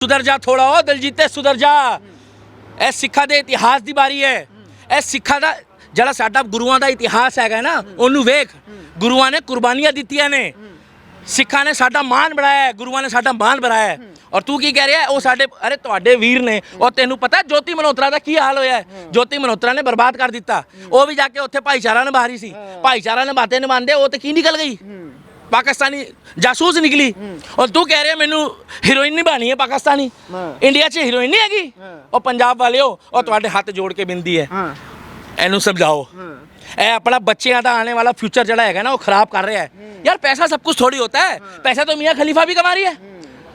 सुधर जा थोड़ा हो दिलजीते सुधर जा। ਇਹ ਸਿੱਖਾਂ ਦੇ ਇਤਿਹਾਸ ਦੀ ਵਾਰੀ ਹੈ। ਇਹ ਸਿੱਖਾਂ ਦਾ ਜਿਹੜਾ ਸਾਡਾ ਗੁਰੂਆਂ ਦਾ ਇਤਿਹਾਸ ਹੈਗਾ ਨਾ ਉਹਨੂੰ ਵੇਖ। ਗੁਰੂਆਂ ਨੇ ਕੁਰਬਾਨੀਆਂ ਦਿੱਤੀਆਂ ਨੇ, ਸਿੱਖਾਂ ਨੇ ਸਾਡਾ ਮਾਣ ਬਣਾਇਆ ਹੈ, ਗੁਰੂਆਂ ਨੇ ਸਾਡਾ ਮਾਣ ਬਣਾਇਆ ਹੈ। ਔਰ ਤੂੰ ਕੀ ਕਹਿ ਰਿਹਾ ਉਹ ਸਾਡੇ ਅਰੇ ਤੁਹਾਡੇ ਵੀਰ ਨੇ। ਔਰ ਤੈਨੂੰ ਪਤਾ ਜੋਤੀ ਮਲਹੋਤਰਾ ਦਾ ਕੀ ਹਾਲ ਹੋਇਆ ਹੈ? ਜੋਤੀ ਮਲਹੋਤਰਾ ਨੇ ਬਰਬਾਦ ਕਰ ਦਿੱਤਾ। ਉਹ ਵੀ ਜਾ ਕੇ ਉੱਥੇ ਭਾਈਚਾਰਾ ਨਿਭਾ ਰਹੀ ਸੀ। ਭਾਈਚਾਰਾ ਨਿਭਾਤੇ ਨਿਭਾਉਂਦੇ ਉਹ ਤੇ ਕੀ ਨਿਕਲ ਗਈ? पाकिस्तानी जासूस निकली। और तू कह रहे मैनू हीरोइन निभानी है पाकिस्तानी। इंडिया च हीरोइन नहीं हैगी। और पंजाब वाले हो और तुहाडे हाथ जोड़ के बिनती है इनू समझाओ। ए अपना बच्चों का आने वाला फ्यूचर जड़ा है ना वो खराब कर रहा है यार। पैसा सब कुछ थोड़ी होता है। पैसा तो मियाँ खलीफा भी कमा रही है,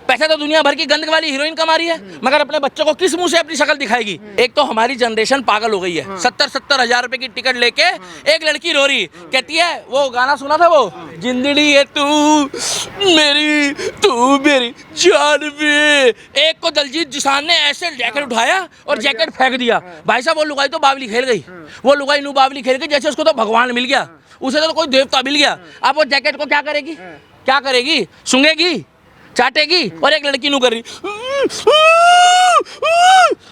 पैसा तो दुनिया भर की गंद वाली हीरोइन कमा रही है, मगर अपने बच्चों को किस मुंह से अपनी शक्ल दिखाएगी? एक तो हमारी जनरेशन पागल हो गई है। 70-70 हजार रुपए की टिकट लेके एक लड़की रो रही कहती है, वो गाना सुना था वो जिंदड़ी है तू मेरी जान भी। एक को दलजीत दोसांझ ने ऐसे जैकेट उठाया और जैकेट फेंक दिया। भाई साहब वो लुगाई तो बावली खेल गई। वो लुगाई नू बावली खेल गई जैसे उसको तो भगवान मिल गया, उसे तो कोई देवता मिल गया। अब वो जैकेट को क्या करेगी? क्या करेगी? सूंघेगी, चाटेगी और एक लड़की नू कर रही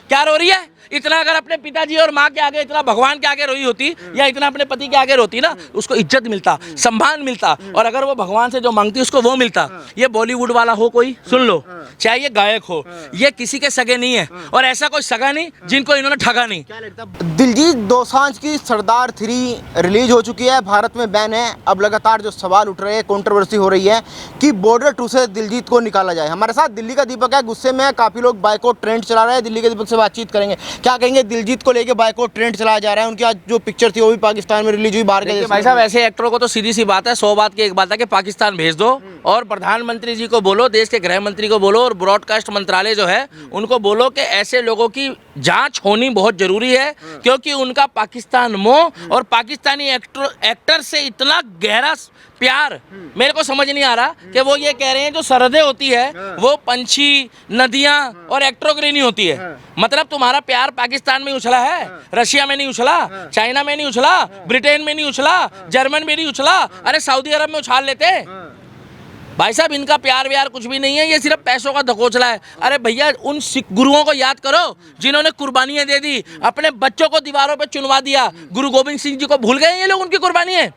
क्या रो रही है? इतना अगर अपने पिताजी और माँ के आगे, इतना भगवान के आगे रोई होती या इतना अपने पति के आगे रोती ना, उसको इज्जत मिलता, सम्मान मिलता। और अगर वो भगवान से जो मांगती उसको वो मिलता। ये बॉलीवुड वाला हो कोई, सुन लो, चाहे ये गायक हो, ये किसी के सगे नहीं है। और ऐसा कोई सगा नहीं जिनको इन्होंने ठगा नहीं। क्या लगता है? दिलजीत दोसांझ की सरदार 3 रिलीज हो चुकी है, भारत में बैन है। अब लगातार जो सवाल उठ रहे हैं, कंट्रोवर्सी हो रही है कि बॉर्डर 2 से दिलजीत को निकाला जाए। हमारे साथ दिल्ली का दीपक है, गुस्से में काफ़ी लोग बाइकआउट ट्रेंड चला रहे हैं। दिल्ली के दीपक से बातचीत करेंगे। क्या कहेंगे? दिलजीत को लेके बाइकआउट ट्रेंड चलाया जा रहा है। उनकी आज जो पिक्चर थी वो भी पाकिस्तान में रिलीज हुई बाहर के। भाई साहब ऐसे एक्टरों को तो सीधी सी बात है, 100 बात की एक बात है कि पाकिस्तान भेज दो और प्रधानमंत्री जी को बोलो, देश के गृह मंत्री को बोलो और ब्रॉडकास्ट मंत्रालय जो है उनको बोलो कि ऐसे लोगों की जांच होनी बहुत जरूरी है। क्योंकि उनका पाकिस्तान मोह और पाकिस्तानी एक्टर से इतना गहरा प्यार मेरे को समझ नहीं आ रहा कि वो ये कह रहे हैं जो सरहदें होती है वो पंछी, नदियां और एक्टरों के लिए नहीं होती है। मतलब तुम्हारा प्यार पाकिस्तान में उछला है, रशिया में नहीं उछला, चाइना में नहीं उछला, ब्रिटेन में नहीं उछला, जर्मन में नहीं उछला, अरे सऊदी अरब में उछाल लेते। भाई साहब इनका प्यार व्यार कुछ भी नहीं है, ये सिर्फ पैसों का धकोचला है। अरे भैया उन सिख गुरुओं को याद करो जिन्होंने कुर्बानियां दे दी, अपने बच्चों को दीवारों पे चुनवा दिया। गुरु गोविंद सिंह जी को भूल गए ये लोग? उनकी कुर्बानी है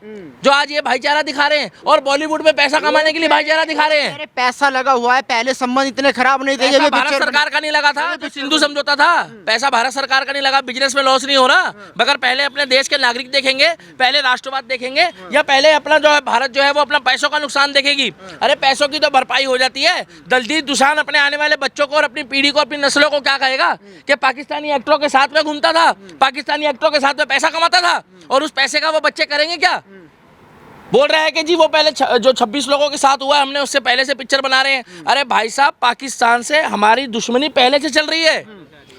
जो आज ये भाईचारा दिखा रहे हैं और बॉलीवुड में पैसा कमाने के लिए भाईचारा दिखा रहे हैं। अरे पैसा लगा हुआ है, पहले संबंध इतने खराब नहीं थे। भारत सरकार का नहीं लगा था जो सिंधु समझौता था, पैसा भारत सरकार का नहीं लगा। बिजनेस में लॉस नहीं हो रहा, मगर पहले अपने देश के नागरिक देखेंगे, पहले राष्ट्रवाद देखेंगे, या पहले अपना जो है भारत जो है वो अपना पैसों का नुकसान देखेगी? अरे पैसों की तो भरपाई हो जाती है। दलजीत दोसांझ अपने आने वाले बच्चों को और अपनी पीढ़ी को, अपनी नस्लों को क्या कहेगा कि पाकिस्तानी एक्टरों के साथ में घूमता था, पाकिस्तानी एक्टरों के साथ में पैसा कमाता था, और उस पैसे का वो बच्चे करेंगे क्या? बोल रहा है कि जी वो पहले जो 26 लोगों के साथ हुआ हमने उससे पहले से पिक्चर बना रहे हैं। अरे भाई साहब पाकिस्तान से हमारी दुश्मनी पहले से चल रही है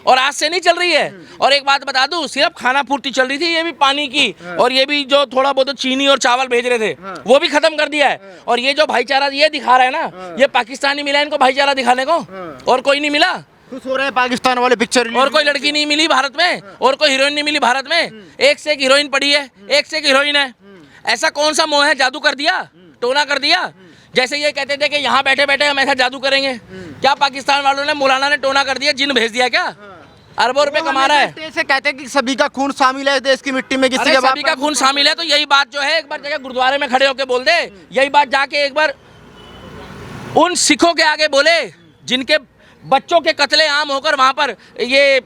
और आज से नहीं चल रही है। और एक बात बता दूं, सिर्फ खाना पूर्ति चल रही थी, ये भी पानी की, और ये भी जो थोड़ा बहुत चीनी और चावल भेज रहे थे वो भी खत्म कर दिया है। और ये जो भाईचारा ये दिखा रहा है ना, ये पाकिस्तानी मिला इनको भाईचारा दिखाने को, और कोई नहीं मिला। खुश हो रहे हैं पाकिस्तान वाले पिक्चर। और कोई लड़की नहीं मिली भारत में, और कोई हीरोइन नहीं मिली भारत में। एक से एक हीरोइन पड़ी है, एक से एक हीरोइन है। ऐसा कौन सा मोह है? जादू कर दिया, टोना कर दिया। जैसे ये कहते थे कि यहाँ बैठे बैठे हम ऐसा जादू करेंगे, क्या पाकिस्तान वालों ने, मौलाना ने टोना कर दिया, जिन भेज दिया क्या? अरबों रुपए कमा रहा है। ऐसे कहते हैं कि सभी का खून शामिल है देश की मिट्टी में, किसी के सभी का खून शामिल है। तो यही बात जो है एक बार जगह गुरुद्वारे में खड़े होकर बोल दे, यही बात जाके एक बार उन सिखों के आगे बोले जिनके बच्चों के कत्ले आम होकर वहां पर ये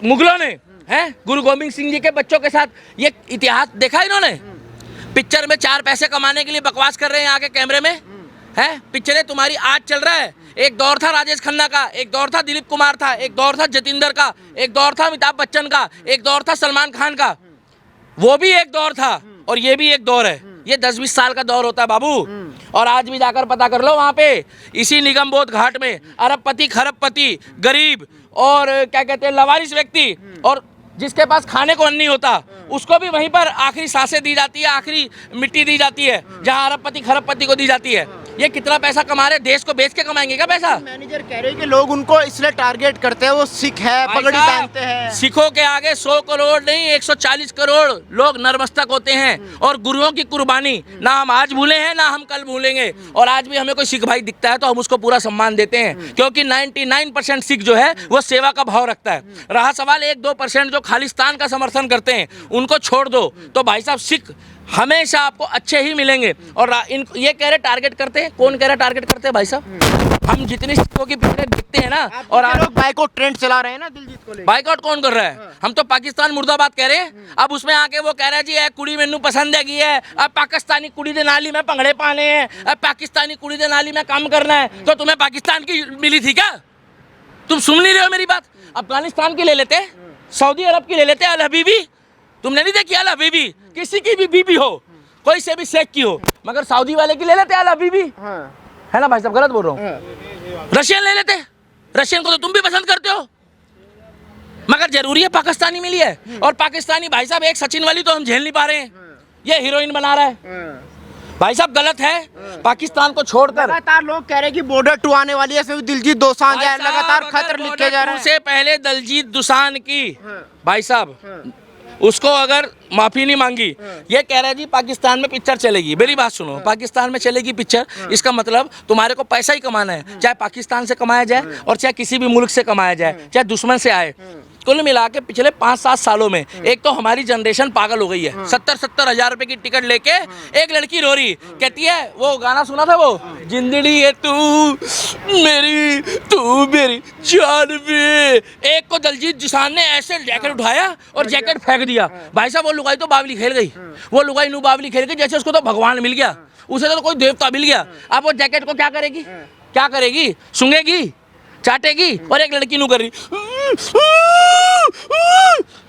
मुगलों ने हैं गुरु गोविंद सिंह जी के बच्चों के साथ ये इतिहास देखा इन्होंने। पिक्चर में 4 पैसे कमाने के लिए बकवास कर रहे हैं आगे कैमरे में, हैं? पिक्चरें तुम्हारी आज चल रहा है। एक दौर था राजेश खन्ना का, एक दौर था दिलीप कुमार था, एक दौर था जतिंदर का, एक दौर था अमिताभ बच्चन का, एक दौर था सलमान खान का। वो भी एक दौर था और ये भी एक दौर है। ये 10-20 साल का दौर होता है बाबू। और आज भी जाकर पता कर लो वहाँ पे इसी निगमबोध घाट में अरबपति, खरबपति, गरीब और क्या कहते हैं लवारिस व्यक्ति, और जिसके पास खाने को अन्न नहीं होता उसको भी वहीं पर आखिरी सांसें दी जाती है, आखिरी मिट्टी दी जाती है, जहाँ अरबपति खरबपति को दी जाती है। ये कितना पैसा कमा रहे हैं, देश को बेच के कमाएंगे क्या पैसा? मैनेजर कह रहे हैं कि लोग उनको इसलिए टारगेट करते हैं, वो सिख है, भाई पगड़ी साहब, पहनते हैं। सिखों के आगे 100 करोड़ नहीं 140 करोड़ लोग नतमस्तक होते हैं। और गुरुओं की कुर्बानी ना हम आज भूले हैं ना हम कल भूलेंगे। और आज भी हमें कोई सिख भाई दिखता है तो हम उसको पूरा सम्मान देते हैं, क्योंकि 99% सिख जो है वो सेवा का भाव रखता है। रहा सवाल 1-2% जो खालिस्तान का समर्थन करते हैं, उनको छोड़ दो। तो भाई साहब सिख हमेशा आपको अच्छे ही मिलेंगे। और इन ये कह रहे टारगेट करते हैं, कौन कह रहा टारगेट करते हैं भाई साहब? हम जितनी सिखों की पिक्चर देखते हैं ना, और आप लोग बाइकआउट ट्रेंड चला रहे हैं ना दिलजीत को लेकर। बाइकआउट कौन कर रहा है? हम तो पाकिस्तान मुर्दाबाद कह रहे हैं। अब उसमें आके वो कह रहा है जी ए कुड़ी मैनू पसंद है अब पाकिस्तानी कुड़ी दे नाली में भंगड़े पाने हैं, अब पाकिस्तानी कुड़ी दे नाली में काम करना है। तो तुम्हें पाकिस्तान की मिली थी क्या? तुम सुन नहीं रहे हो मेरी बात? अफगानिस्तान की ले लेते, सऊदी अरब की ले लेते, अल हबीबी। तुमने नहीं देखी अल हबीबी? किसी की भी बीबी हो, कोई से भी शेख की हो, मगर सऊदी वाले की ले लेते अल हबीबी। है ना भाई साहब? गलत बोल रहा हूँ? रशियन ले लेते, रशियन को तो तुम भी पसंद करते हो, मगर जरूरी है पाकिस्तानी मिली है। और पाकिस्तानी भाई साहब एक सचिन वाली तो हम झेल नहीं पा रहे हैं, ये हीरोइन बना रहा है। भाई साहब गलत है, पाकिस्तान को छोड़कर। लगातार लोग कह रहे हैं कि बॉर्डर 2 आने वाली है, फिर दिलजीत दोसांझ है, लगातार खतर लिखे जा रहे हैं। से पहले दिलजीत दोसांझ की भाई साहब उसको अगर माफी नहीं मांगी, ये कह रहा है जी पाकिस्तान में पिक्चर चलेगी। मेरी बात सुनो, पाकिस्तान में चलेगी पिक्चर, इसका मतलब तुम्हारे को पैसा ही कमाना है, चाहे पाकिस्तान से कमाया जाए और चाहे किसी भी मुल्क से कमाया जाए, चाहे दुश्मन से आए। कुल मिला के पिछले 5-7 सालों में एक तो हमारी जनरेशन पागल हो गई है। 70-70 हजार रुपए की टिकट लेके एक लड़की रो रही, कहती है, वो गाना सुना था वो, जिंदड़ी है तू मेरी जान में। एक को दिलजीत दोसांझ ने ऐसे जैकेट उठाया और जैकेट फेंक दिया। भाई साहब वो लुगाई तो बावली खेल गई, वो लुगाई नू बावली खेल गई, जैसे उसको तो भगवान मिल गया, उसे तो कोई देवता मिल गया। अब वो जैकेट को क्या करेगी? क्या करेगी? सूंघेगी, चाटेगी, और एक लड़की नू कर रही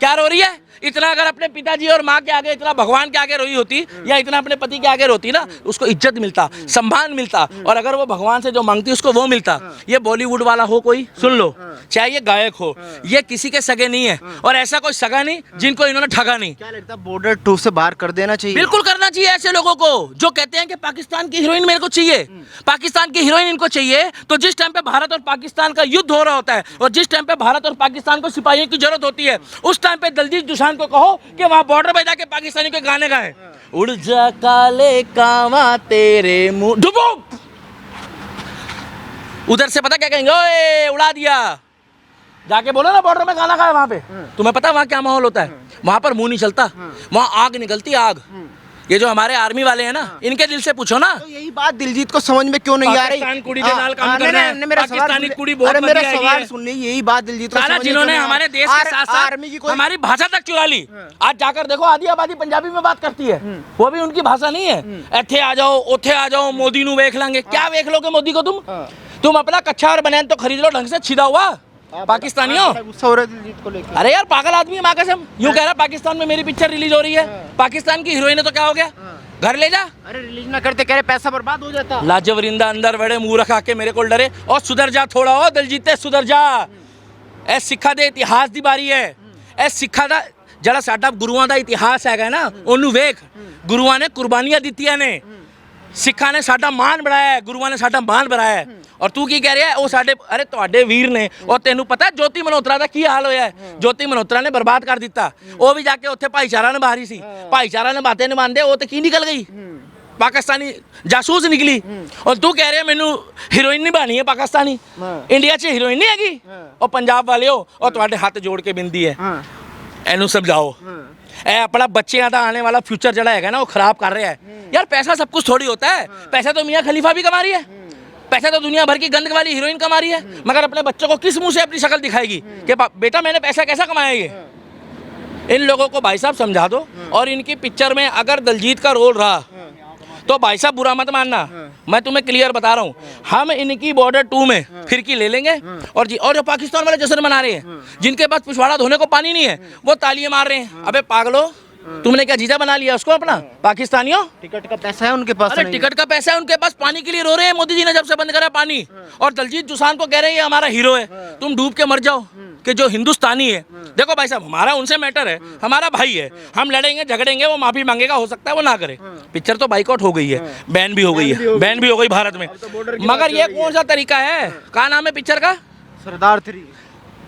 क्या रो रही है? इतना अगर अपने पिताजी और माँ के आगे, इतना भगवान के आगे रोई होती या इतना अपने पति के आगे रोती ना, उसको इज्जत मिलता, सम्मान मिलता, और अगर वो भगवान से जो मांगती उसको वो मिलता। ये बॉलीवुड वाला हो कोई, सुन लो, चाहे ये गायक हो, ये किसी के सगे नहीं है, और ऐसा कोई सगा नहीं जिनको इन्होंने ठगा नहीं। क्या लगता है बॉर्डर 2 से बाहर कर देना चाहिए? बिल्कुल करना चाहिए ऐसे लोगों को जो कहते हैं कि पाकिस्तान की हीरोइन मेरे को चाहिए, पाकिस्तान की हीरोइन इनको चाहिए। तो जिस टाइम पे भारत और पाकिस्तान का युद्ध हो रहा होता है और जिस टाइम पे भारत और पाकिस्तान को सिपाहियों की जरूरत होती है, उस टाइम पे दिलजीत दोसांझ को कहो कि वहां बॉर्डर पे जाके पाकिस्तानी के गाने गाए, उड़ जा काले कावा तेरे मुंह डुबुक। उधर से पता क्या कहेंगे, ओए उड़ा दिया। जाके बोलो ना बॉर्डर में गाना गाए वहां पे, तुम्हें पता वहां क्या माहौल होता है? वहां पर मुंह नहीं चलता, वहां आग निकलती, आग। ये जो हमारे आर्मी वाले हैं ना, इनके दिल से पूछो ना। तो यही बात दिलजीत को समझ में क्यों नहीं आ रही? पाकिस्तान कुड़ी के नाल काम करना है, पाकिस्तानी कुड़ी बहुत मेरा बढ़िया है। सवाल सुन ली, यही बात दिलजीत को समझ में क्यों जिन्होंने नहीं आ रही? हमारे देश के साथ आर्मी की साथ कोई हमारी भाषा तक चुरा ली। आज जाकर देखो आधी आबादी पंजाबी में बात करती है, वो भी उनकी भाषा नहीं है। ऐथे आ जाओ, ओथे आ जाओ, मोदी नू वेख लेंगे। क्या वेख लोगे मोदी को? तुम अपना कच्छा और बनियान तो खरीद लो ढंग से, छिदा हुआ पाकिस्तानियों। गुस्सा हो रहा है दिलजीत को लेकर। अरे यार पागल आदमी है, माँ कसम। यूं कह रहा है पाकिस्तान में मेरी पिक्चर रिलीज हो रही है, पाकिस्तान की हीरोइन है तो क्या हो गया? घर ले जा। अरे रिलीज ना करते, कह रहे पैसा बर्बाद हो जाता। लाजवरिंदा अंदर बड़े मुंह रखा के मेरे को डरे, और सुधर जा थोड़ा, हो दिलजीते सुधर जा। ए सिखा दे इतिहास ਦੀ ਬਾਰੀ ਹੈ। ਇਹ ਸਿੱਖਾਂ ਦਾ ਜਿਹੜਾ ਸਾਡਾ ਗੁਰੂਆਂ ਦਾ ਇਤਿਹਾਸ ਹੈਗਾ ਨਾ, ਉਹਨੂੰ ਵੇਖ। ਗੁਰੂਆਂ ਨੇ ਕੁਰਬਾਨੀਆਂ ਦਿੱਤੀਆਂ ਨੇ, ਸਿੱਖਾਂ ਨੇ ਸਾਡਾ ਮਾਣ ਬਣਾਇਆ ਹੈ, ਗੁਰੂਆਂ ਨੇ ਸਾਡਾ ਮਾਣ ਬਣਾਇਆ ਹੈ। और तू की कह रहा है? वो साडे अरे ਤੁਹਾਡੇ ਵੀਰ ਨੇ। और तेनू पता है ज्योति मल्होत्रा ਦਾ ਕੀ ਹਾਲ ਹੋਇਆ ਹੈ? ज्योति मल्होत्रा ने बर्बाद कर ਦਿੱਤਾ। ਉਹ ਵੀ ਜਾ ਕੇ ਉੱਥੇ ਭਾਈਚਾਰਾ ਨਿਭਾ ਰਹੀ ਸੀ, ਭਾਈਚਾਰਾ ਨਿਭਾते ਨਿਭਾਉਂਦੇ ਉਹ ਤੇ ਕੀ ਨਿਕਲ गई? पाकिस्तानी जासूस निकली। और तू कह रहे हैं मैनू हीरोइन नहीं बनी है पाकिस्तानी, इंडिया च हीरोइन नहीं हैगी। और पंजाब वाले हो, और ਤੁਹਾਡੇ ਹੱਥ ਜੋੜ ਕੇ ਬਿੰਦੀ ਹੈ, ਇਹਨੂੰ ਸਮਝਾਓ। ਇਹ अपना बच्चों का आने वाला फ्यूचर जड़ा है ना, वो खराब कर रहा है। यार पैसा सब कुछ थोड़ी होता है, पैसा तो मियाँ खलीफा भी कमा रही है, पैसा तो दुनिया भर की गंद वाली हीरोइन कमा रही है, मगर अपने बच्चों को किस मुंह से अपनी शक्ल दिखाएगी कि बेटा मैंने पैसा कैसा कमाया? ये इन लोगों को भाई साहब समझा दो। और इनकी पिक्चर में अगर दिलजीत का रोल रहा तो भाई साहब बुरा मत मानना, मैं तुम्हें क्लियर बता रहा हूँ, हम इनकी बॉर्डर 2 में फिरकी ले लेंगे। और जो पाकिस्तान वाले जश्न मना रहे हैं, जिनके पास पिछवाड़ा धोने को पानी नहीं है, वो तालियां मार रहे हैं। अबे पागलो, तुमने क्या जीजा बना लिया उसको अपना? पाकिस्तानियों टिकट का पैसा है उनके पास। अरे टिकट का पैसा है उनके पास, पानी के लिए रो रहे हैं। मोदी जी ने जब से बंद करा पानी, और दिलजीत दोसांझ को कह रहे हैं ये हमारा हीरो है, तुम डूब के मर जाओ। कि जो हिंदुस्तानी है, देखो भाई साहब हमारा उनसे मैटर है, हमारा भाई है, हम लड़ेंगे झगड़ेंगे, वो माफी मांगेगा, हो सकता है वो ना करे। पिक्चर तो बाइकआउट हो गई है, बैन भी हो गई है, बैन भी हो गई भारत में, मगर ये कौन सा तरीका है? क्या नाम है पिक्चर का? सरदार 3।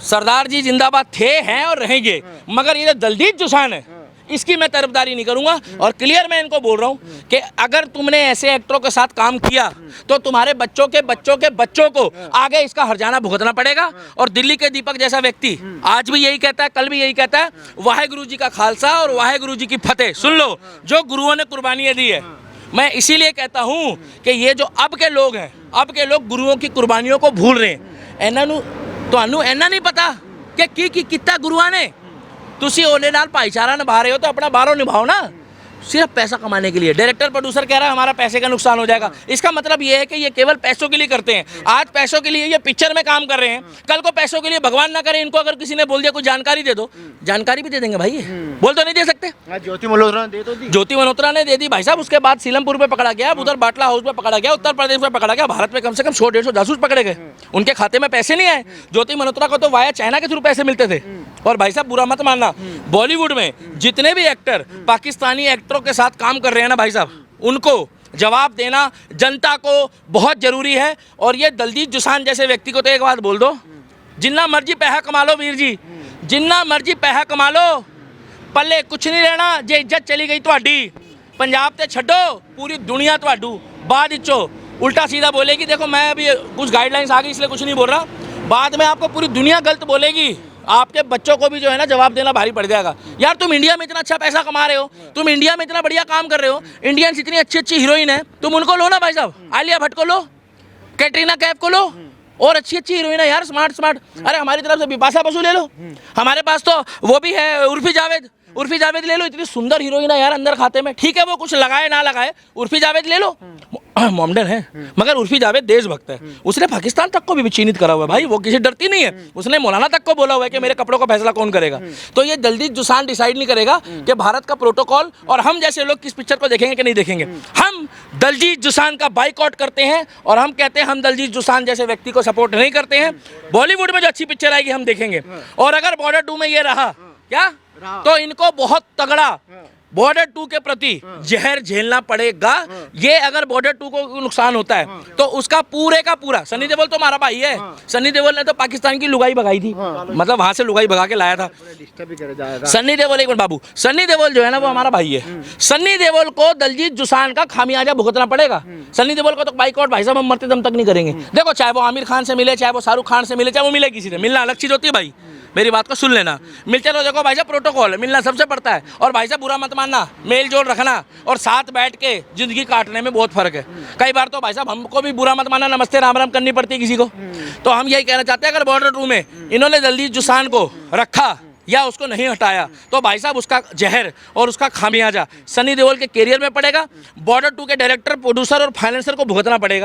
सरदार जी जिंदाबाद थे, हैं और रहेंगे, मगर ये जो दलजीत दोसांझ है इसकी मैं तरफदारी नहीं करूंगा। और क्लियर मैं इनको बोल रहा हूं कि अगर तुमने ऐसे एक्टरों के साथ काम किया तो तुम्हारे बच्चों के बच्चों के बच्चों को आगे इसका हर्जाना भुगतना पड़ेगा। और दिल्ली के दीपक जैसा व्यक्ति आज भी यही कहता है, कल भी यही कहता है, वाहेगुरु जी का खालसा और वाहेगुरु जी की फतेह। सुन लो, जो गुरुओं ने कुर्बानियां दी है, मैं इसीलिए कहता हूं कि ये जो अब के लोग हैं, अब के लोग गुरुओं की कुर्बानियों को भूल रहे हैं। इन्हों नहीं पता कि कितना गुरुआ ने तुसी ओले नाल भाईचारा निभा रहे हो तो अपना बाहरों निभाओ ना, सिर्फ पैसा कमाने के लिए। डायरेक्टर प्रोड्यूसर कह रहा है हमारा पैसे का नुकसान हो जाएगा, इसका मतलब ये है कि ये केवल पैसों के लिए करते हैं। आज पैसों के लिए ये पिक्चर में काम कर रहे हैं, कल को पैसों के लिए भगवान ना करे इनको अगर किसी ने बोल दिया कुछ जानकारी दे दो, जानकारी भी दे देंगे भाई, बोल तो नहीं दे सकते। ज्योति मल्होत्रा ने दे तो दी, ज्योति मल्होत्रा ने दे दी भाई साहब, उसके बाद सीलमपुर पे पकड़ा गया, उधर बाटला हाउस पे पकड़ा गया, उत्तर प्रदेश में पकड़ा गया, भारत में कम से कम 100-150 जासूस पकड़े गए, उनके खाते में पैसे नहीं आए। ज्योति मल्होत्रा को तो वाया चाइना के थ्रू पैसे मिलते थे। और भाई साहब बुरा मत मानना, बॉलीवुड में जितने भी एक्टर पाकिस्तानी एक्टरों के साथ काम कर रहे हैं ना भाई साहब, उनको जवाब देना जनता को बहुत जरूरी है। और ये दलजीत दोसांझ जैसे व्यक्ति को तो एक बात बोल दो, जिन्ना मर्जी पैसा कमा लो वीर जी, जिन्ना मर्जी पैसा कमा लो, पल्ले कुछ नहीं रहना जे इज्जत चली गई ਤੁਹਾਡੀ। पंजाब ते छड्डो, पूरी दुनिया ਤੁਹਾਡੂ बाद इचो उल्टा सीधा बोलेगी। देखो मैं अभी कुछ गाइडलाइंस आ गई इसलिए कुछ नहीं बोल रहा, बाद में आपको पूरी दुनिया गलत बोलेगी, आपके बच्चों को भी जो है ना जवाब देना भारी पड़ जाएगा। यार तुम इंडिया में इतना अच्छा पैसा कमा रहे हो, तुम इंडिया में इतना बढ़िया काम कर रहे हो, इंडियंस इतनी अच्छी अच्छी हीरोइन है, तुम उनको लो ना भाई साहब, आलिया भट्ट को लो, कैटरीना कैफ को लो, और अच्छी अच्छी हीरोइन है यार, स्मार्ट। अरे हमारी तरफ से बिपाशा बसु ले लो, हमारे पास तो वो भी है उर्फी जावेद ले लो, इतनी सुंदर हीरोइन है यार अंदर खाते में। ठीक है वो कुछ लगाए ना लगाए, उर्फी जावेद ले लो, मॉमडन है मगर उर्फी जावेद देशभक्त है, उसने पाकिस्तान तक को भी चिन्हित करा हुआ है भाई, वो किसी डरती नहीं है, उसने मौलाना तक को बोला हुआ है कि मेरे कपड़ों का फैसला कौन करेगा। तो ये दलजीत दोसांझ डिसाइड नहीं करेगा कि भारत का प्रोटोकॉल और हम जैसे लोग किस पिक्चर को देखेंगे कि नहीं देखेंगे। हम दलजीत दोसांझ का बाइकआउट करते हैं और हम कहते हैं हम दलजीत दोसांझ जैसे व्यक्ति को सपोर्ट नहीं करते हैं। बॉलीवुड में जो अच्छी पिक्चर आएगी हम देखेंगे। और अगर बॉर्डर 2 में ये रहा क्या, तो इनको बहुत तगड़ा बॉर्डर 2 के प्रति जहर झेलना पड़ेगा। ये अगर बॉर्डर 2 को नुकसान होता है तो उसका पूरे का पूरा, सनी देओल तो हमारा भाई है, सनी देओल ने तो पाकिस्तान की लुगाई भगाई थी, मतलब वहां से लुगाई भगा के लाया था सन्नी देओल। एक मिनट बाबू, सन्नी देओल जो है ना वो हमारा भाई है, सन्नी देओल को दलजीत दोसांझ का खामियाजा भुगतना पड़ेगा। सन्नी देओल को तो बाइकआउट भाई साहब हम मरते दम तक नहीं करेंगे। देखो चाहे वो आमिर खान से मिले, चाहे वो शाहरुख खान से मिले, चाहे वो मिले किसी से, मिलना अलग चीज होती है भाई, मेरी बात को सुन लेना। मिलते रहो, देखो भाई साहब प्रोटोकॉल है, मिलना सबसे पड़ता है। और भाई साहब बुरा मत मानना, मेल जोल रखना और साथ बैठ के जिंदगी काटने में बहुत फर्क है। कई बार तो भाई साहब हमको भी बुरा मत मानना, नमस्ते राम राम करनी पड़ती है किसी को। तो हम यही कहना चाहते हैं अगर बॉर्डर 2 में इन्होंने दलजीत दोसांझ को रखा या उसको नहीं हटाया तो भाई साहब उसका जहर और उसका खामियाजा सनी देओल के कैरियर में पड़ेगा, बॉर्डर 2 के डायरेक्टर, प्रोड्यूसर और फाइनेंसर को भुगतना पड़ेगा।